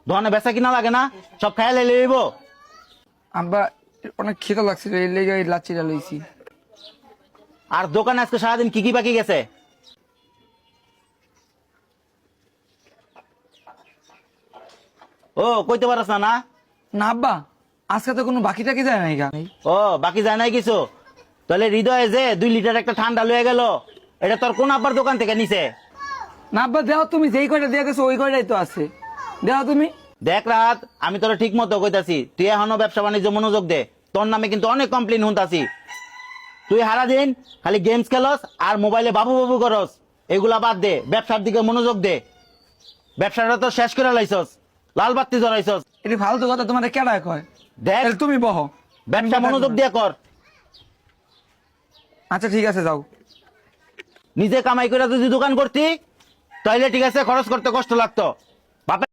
দোকানে বেচা কিনা লাগে না, সব খাই লইব। আব্বা অনেক খিদা লাগছিল, এই লেগে এই লাচ্ছিটা লইছি। আর দোকানে আজকে সারাদিন কি কি বাকি গেছে? ও কইতে পারছ না? না আব্বা, আজকে তো কোনো বাকি টাকি যায় নাই গা। ও বাকি যায় নাই কিছু? তাহলে হৃদয়ে যে 2 লিটার একটা ঠান্ডা লয়ে গেল, এটা তোর কোন আব্বার দোকান থেকে নিছে? না আব্বা দেও, তুমি যেই কয়টা দিয়ে গেছো ওই কয়টাই তো আছে, দেও তুমি। দেখ রাত, আমি তোর ঠিক মতো কইতাছি, তুই এখনো ব্যবসা বাণিজ্য মনোযোগ দে। তোর নামে কিন্তু অনেক কমপ্লেন শুনতাছি। তুই সারা দিন খালি গেমস খেলস আর মোবাইলে বাবু বাবু করস। এগুলা বাদ দে, ব্যবসার দিকে মনোযোগ দে। ব্যবসাটা তো শেষ করে লাইছস, লাল বাতি জ্বলাইছস। এটি ফালতু কথা তোমার কেডা কয়? দেখ তাহলে তুমি বহো, ব্যবসা মনোযোগ দিয়ে কর। আচ্ছা ঠিক আছে যাও। নিজে কামাই করে যদি দোকান করতি তাইলে ঠিক আছে, খরচ করতে কষ্ট লাগতো। বাপের